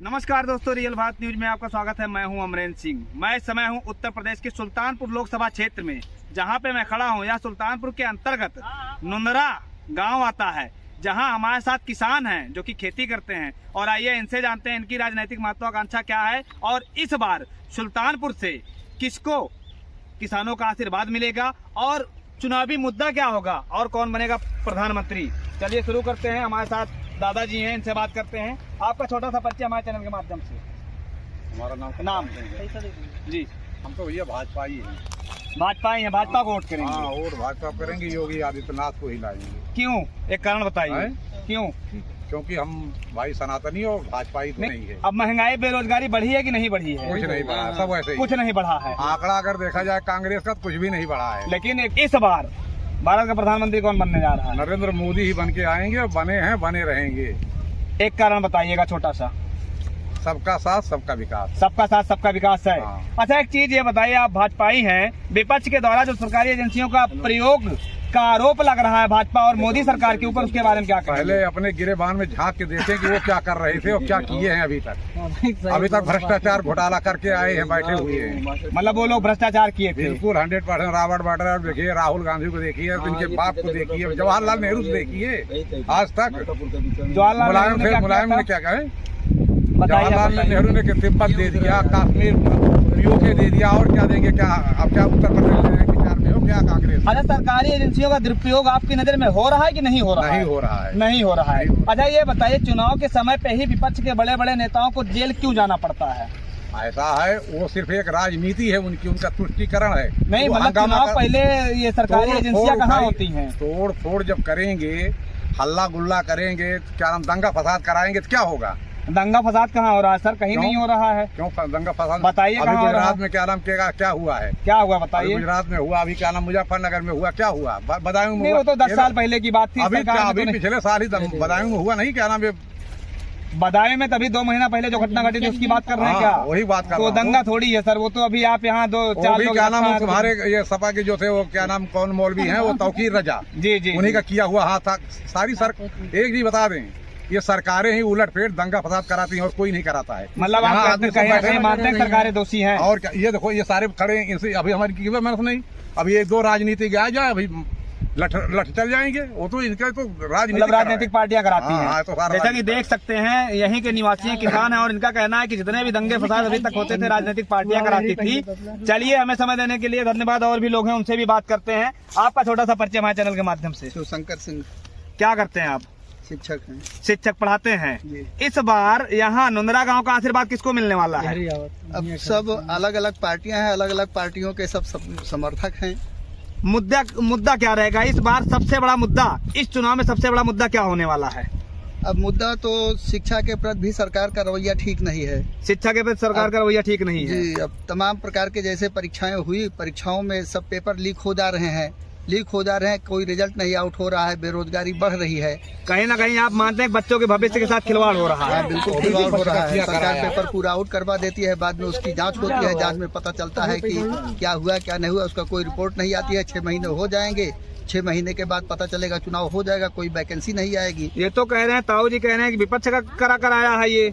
नमस्कार दोस्तों, real Bharat news में आपका स्वागत है। मैं हूं अमरेंद्र सिंह। मैं इस समय हूं उत्तर प्रदेश के सुल्तानपुर लोकसभा क्षेत्र में, जहां पे मैं खड़ा हूं। यह सुल्तानपुर के अंतर्गत नुंदरा गांव आता है, जहां हमारे साथ किसान हैं जो कि खेती करते हैं। और आइए इनसे जानते हैं इनकी राजनीतिक महत्वाकांक्षा क्या है और इस बार सुल्तानपुर से किसको किसानों का आशीर्वाद मिलेगा और चुनावी मुद्दा क्या होगा और कौन बनेगा प्रधानमंत्री। चलिए शुरू करते हैं। हमारे साथ दादाजी हैं, इनसे बात करते हैं। आपका छोटा सा परिचय हमारे चैनल के माध्यम से। हमारा नाम जी। हम तो भैया भाजपा ही है। भाजपा ही है, भाजपा को वोट करेंगे। हाँ, और भाजपा करेंगे, योगी आदित्यनाथ को ही लाएंगे। क्यों, एक कारण बताइए क्यों? क्योंकि हम भाई सनातनी और भाजपा ही तो नहीं है। अब महंगाई बेरोजगारी बढ़ी है कि नहीं बढ़ी है? कुछ नहीं बढ़ा, सब वैसे ही। कुछ नहीं बढ़ा है। आंकड़ा अगर देखा जाए कांग्रेस का तो कुछ भी नहीं बढ़ा है। लेकिन इस बार भारत का प्रधानमंत्री कौन बनने जा रहा है? नरेंद्र मोदी ही बन के आएंगे और बने हैं, बने रहेंगे। एक कारण बताइएगा छोटा सा। सबका साथ सबका विकास। सबका साथ सबका विकास है। हाँ। अच्छा, एक चीज ये बताइए, आप भाजपाई हैं, विपक्ष के द्वारा जो सरकारी एजेंसियों का प्रयोग का आरोप लग रहा है भाजपा और मोदी सरकार के ऊपर, उसके बारे में क्या कहेंगे? पहले अपने गिरेबान में झांक के देखें कि वो क्या कर रहे थे और क्या किए हैं अभी तक भ्रष्टाचार घोटाला करके आए हैं, बैठे हुए हैं। मतलब वो लोग भ्रष्टाचार किए थे। बिल्कुल 100% रॉबर्ट वाड्रा देखिए, राहुल गांधी को देखिए, इनके बाप को देखिए, जवाहरलाल नेहरू को देखिए। आज तक मुलायम ने क्या कहे, जवाहरलाल नेहरू ने तिब्बत दे दिया, कश्मीर पीओके दे दिया, और क्या देंगे? क्या अब क्या उत्तर प्रदेश विचार में हो क्या कांग्रेस? अच्छा, सरकारी एजेंसियों का दुरुपयोग आपकी नजर में हो रहा है कि नहीं हो रहा है? नहीं हो रहा है। नहीं हो रहा है। अच्छा, ये बताइए, चुनाव के समय पे ही विपक्ष के बड़े बड़े नेताओं को जेल क्यों जाना पड़ता है? ऐसा है, वो सिर्फ एक राजनीति है उनकी, उनका तुष्टीकरण है। नहीं, मतलब चुनाव पहले ये सरकारी एजेंसियां कहाँ होती हैं? तोड़ फोड़ जब करेंगे, हल्ला गुल्ला करेंगे, क्या नाम, दंगा फसाद कराएंगे तो क्या होगा? दंगा फसाद कहाँ हो रहा है सर? कहीं नहीं हो रहा है। क्यों दंगा फसाद? बताइए, गुजरात में क्या नाम क्या हुआ है? क्या हुआ बताइए? गुजरात में हुआ, अभी क्या नाम मुजफ्फरनगर में हुआ, क्या हुआ? बदायूं में? वो तो 10 साल पहले की बात थी। अभी पिछले साल ही बदायूं में हुआ नहीं? क्या नाम, बदायूं में तभी 2 महीना पहले जो घटना घटी थी उसकी बात कर रहे हैं क्या? वही बात कर रहा हूं। तो दंगा थोड़ी है सर, वो तो अभी आप यहाँ 2-4 लोग क्या नाम तुम्हारे ये सपा के जो थे, वो क्या नाम, कौन मौलवी हैं, वो तौकीर रजा जी जी, उन्हीं का किया हुआ हाथ था। सारी सर एक जी बता दें, ये सरकारें ही उलटफेर दंगा फसाद कराती हैं और कोई नहीं कराता है। मतलब आप मानते हैं सरकारें दोषी हैं? और क्या, ये देखो, ये सारे खड़े हैं, इनसे अभी हमारी नहीं, अभी 1-2 राजनीतिक आ जाए, अभी लठ चल जाएंगे। वो तो इनका तो राजनीतिक पार्टियां कराती हैं। तो जैसा कि देख सकते हैं, यहीं के निवासी किसान हैं और इनका कहना है कि जितने भी दंगे फसाद अभी तक होते थे राजनीतिक पार्टियां कराती थी। चलिए, हमें समय देने के लिए धन्यवाद। और भी लोग हैं, उनसे भी बात करते हैं। आपका छोटा सा परिचय हमारे चैनल के माध्यम से। शिवशंकर सिंह। क्या करते हैं आप? शिक्षक हैं। शिक्षक पढ़ाते हैं। इस बार यहाँ नुंदरा गांव का आशीर्वाद किसको मिलने वाला है? अब सब अलग अलग पार्टियां हैं, अलग अलग पार्टियों के सब समर्थक हैं। मुद्दा क्या रहेगा इस बार? सबसे बड़ा मुद्दा इस चुनाव में, सबसे बड़ा मुद्दा क्या होने वाला है? अब मुद्दा तो शिक्षा के प्रति भी सरकार का रवैया ठीक नहीं है। शिक्षा के प्रति सरकार का रवैया ठीक नहीं है जी। अब तमाम प्रकार के जैसे परीक्षाएं हुई, परीक्षाओं में सब पेपर लीक हो जा रहे हैं, कोई रिजल्ट नहीं आउट हो रहा है, बेरोजगारी बढ़ रही है। कहीं ना कहीं आप मानते हैं बच्चों के भविष्य के साथ खिलवाड़ हो रहा है? बिल्कुल खिलवाड़ हो रहा है। सरकार पेपर पूरा आउट करवा देती है, बाद में उसकी जांच होती है, जांच में पता चलता है कि क्या हुआ क्या नहीं हुआ, उसका कोई रिपोर्ट नहीं आती है। 6 महीने हो जाएंगे, 6 महीने के बाद पता चलेगा, चुनाव हो जाएगा, कोई वैकेंसी नहीं आएगी। ये तो कह रहे हैं, ताऊ जी कह रहे हैं कि विपक्ष का करा कर आया है ये।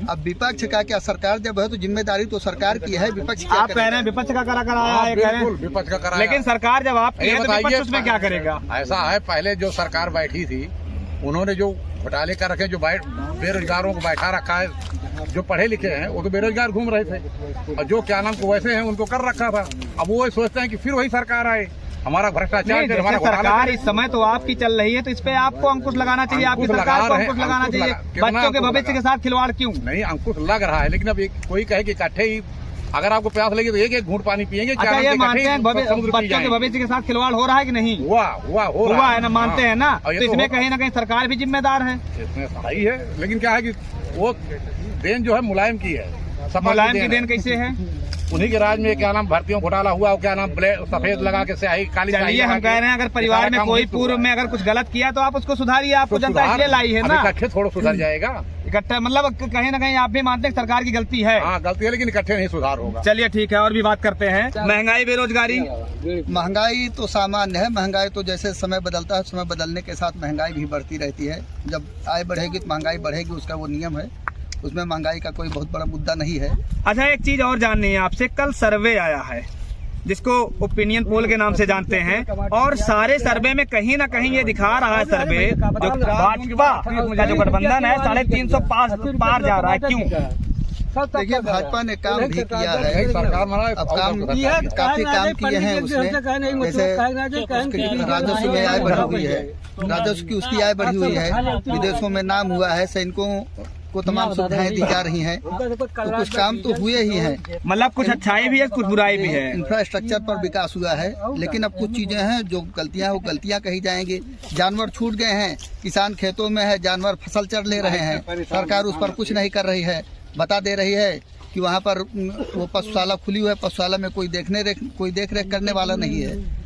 अब विपक्ष का क्या, सरकार जब है तो जिम्मेदारी तो सरकार की है। विपक्ष आप कह रहे हैं विपक्ष का करा कर आया है, कह रहे हैं विपक्ष का कराया। लेकिन सरकार जब आप विपक्ष उसमें क्या करेगा? ऐसा है, पहले जो सरकार बैठी थी उन्होंने जो घोटाले कर रखे, जो बेरोजगारों को बैठा रखा है, जो पढ़े लिखे हैं वो तो बेरोजगार घूम रहे थे, और जो क्या नाम को वैसे हैं उनको कर रखा था। अब वो सोचते हैं कि फिर वही सरकार आए, हमारा भ्रष्टाचार, हमारा सरकार इस समय तो आपकी चल रही है, तो इस पे आपको अंकुश लगाना चाहिए, आपकी सरकार को अंकुश लगाना चाहिए। बच्चों के भविष्य के साथ खिलवाड़ क्यों? नहीं, अंकुश लग रहा है, लेकिन अब कोई कहे कि इकट्ठे ही अगर आपको प्यास लगी तो एक घूंट पानी पिएंगे। अच्छा, ये मानते हैं बच्चों के भविष्य के साथ खिलवाड़ हो रहा है कि नहीं? हुआ है ना, मानते हैं ना? तो इसमें कहीं ना कहीं सरकार भी जिम्मेदार है। इसमें सही है, लेकिन क्या है कि वो देन जो है मुलायम की है। मुलायम की देन कैसे है? उन्हीं के राज में क्या नाम भर्तियों घोटाला हुआ, क्या नाम सफेद लगा के स्याही काली। चलिए, हम कह रहे हैं अगर परिवार में कोई पूर्व में अगर कुछ गलत किया तो आप उसको सुधारिए, आपको जनता इसलिए लाई है ना। इकट्ठे थोड़ा सुधर जाएगा, इकट्ठा मतलब कहीं ना कहीं आप भी मानते हैं सरकार की गलती है? हाँ, गलती है, लेकिन इकट्ठे नहीं सुधार होगा। चलिए ठीक है, और भी बात करते हैं। महंगाई बेरोजगारी? महंगाई तो सामान्य है। महंगाई तो जैसे समय बदलता है, समय बदलने के साथ महंगाई भी बढ़ती रहती है। जब आय बढ़ेगी तो महंगाई बढ़ेगी, उसका वो नियम है। उसमें महंगाई का कोई बहुत बड़ा मुद्दा नहीं है। अच्छा, एक चीज और जाननी है आपसे। कल सर्वे आया है जिसको ओपिनियन पोल के नाम से जानते हैं, और सारे सर्वे में कहीं ना कहीं ये दिखा रहा है सर्वे, जो भाजपा का जो गठबंधन है 350 पार जा रहा है। क्यों? देखिए, भाजपा ने काम भी किया है, अब काम काफी काम किए हैं उसने। जैसे राजस्व में आय बढ़ी हुई है, राजस्व की उसकी आय बढ़ी हुई है, विदेशों में नाम हुआ है, सैनिकों को तमाम सुविधाएं दी जा रही हैं, तो कुछ काम तो हुए ही हैं। मतलब कुछ अच्छाई भी है, कुछ बुराई भी है। इंफ्रास्ट्रक्चर पर विकास हुआ है, लेकिन अब कुछ चीजें हैं जो गलतियां, वो गलतियां कही जाएंगी। जानवर छूट गए हैं, किसान खेतों में है, जानवर फसल चर ले रहे हैं, सरकार उस पर कुछ नहीं कर रही है। बता दे रही है कि वहाँ पर वो पशुशाला खुली हुई है, पशुशाला में कोई देख रेख करने वाला नहीं है।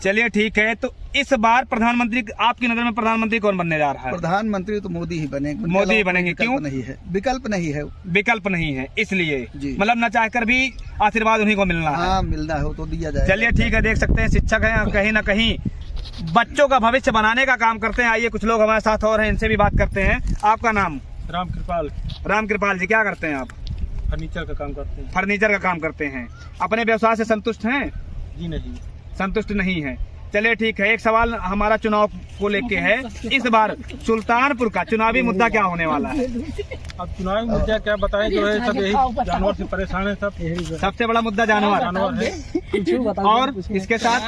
चलिए ठीक है, तो इस बार प्रधानमंत्री, आपकी नजर में प्रधानमंत्री कौन बनने जा रहा है? प्रधानमंत्री तो मोदी ही बनेंगे। मोदी ही बनेंगे। क्यों? नहीं है, विकल्प नहीं है। विकल्प नहीं है, इसलिए जी। मतलब न चाहकर भी आशीर्वाद उन्हीं को मिलना है। हाँ, मिलना हो तो दिया जाए। चलिए ठीक है, देख सकते हैं शिक्षक हैं, कहीं ना कहीं बच्चों का भविष्य बनाने का काम करते हैं। आइए कुछ लोग हमारे साथ और हैं, इनसे भी बात करते हैं। आपका नाम? राम कृपाल। राम कृपाल जी, क्या करते हैं आप? फर्नीचर का काम करते हैं। फर्नीचर का काम करते हैं। अपने व्यवसाय से संतुष्ट हैं? जी नहीं। संतुष्ट नहीं है। चलिए ठीक है, एक सवाल हमारा चुनाव को लेके है। इस बार सुल्तानपुर का चुनावी मुद्दा क्या होने वाला है? अब चुनावी मुद्दा क्या बताएं, जो है सब यही जानवर से परेशान है। सब सबसे बड़ा मुद्दा जानवर है। और इसके साथ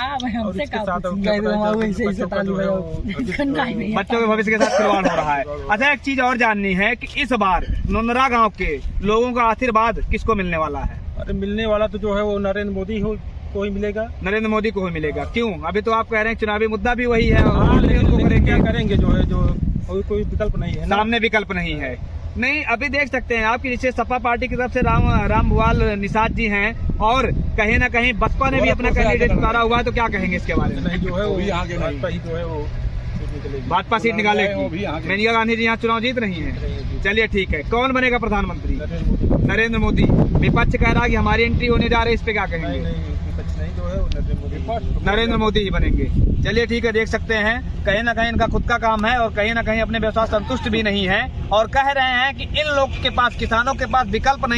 बच्चों के भविष्य के साथ खिलवाड़ हो रहा है। अच्छा, एक चीज और जाननी है कि इस बार नुनरा गांव के लोगों का आशीर्वाद किसको मिलने वाला है? अरे मिलने वाला तो जो है वो नरेंद्र मोदी को ही मिलेगा। नरेंद्र मोदी को ही मिलेगा। क्यों? अभी तो आप कह रहे हैं चुनावी मुद्दा भी वही है। क्या करेंगे, जो है जो कोई विकल्प नहीं है, सामने विकल्प नहीं है। नहीं, अभी देख सकते हैं आपकी जैसे सपा पार्टी की तरफ से राम भुआल निषाद जी हैं, और कहीं ना कहीं बसपा ने भी अपना कैंडिडेट उतारा हुआ है, तो क्या कहेंगे इसके बारे में? नहीं, जो है वो आगे भाजपा ही जो है वो भाजपा सीट निकालेगी। मेनका गांधी जी यहाँ चुनाव जीत रही हैं। चलिए ठीक है, कौन बनेगा प्रधानमंत्री? नरेंद्र मोदी। विपक्ष कह रहा है कि हमारी एंट्री होने जा रही है, इस पे क्या कहेंगे? नहीं, जो है नरेंद्र मोदी ही बनेंगे। चलिए ठीक है, देख सकते हैं कहीं ना कहीं इनका खुद का काम है, और कहीं ना कहीं अपने व्यवसाय संतुष्ट भी नहीं है, और कह रहे हैं कि इन लोग के पास, किसानों के पास विकल्प नहीं।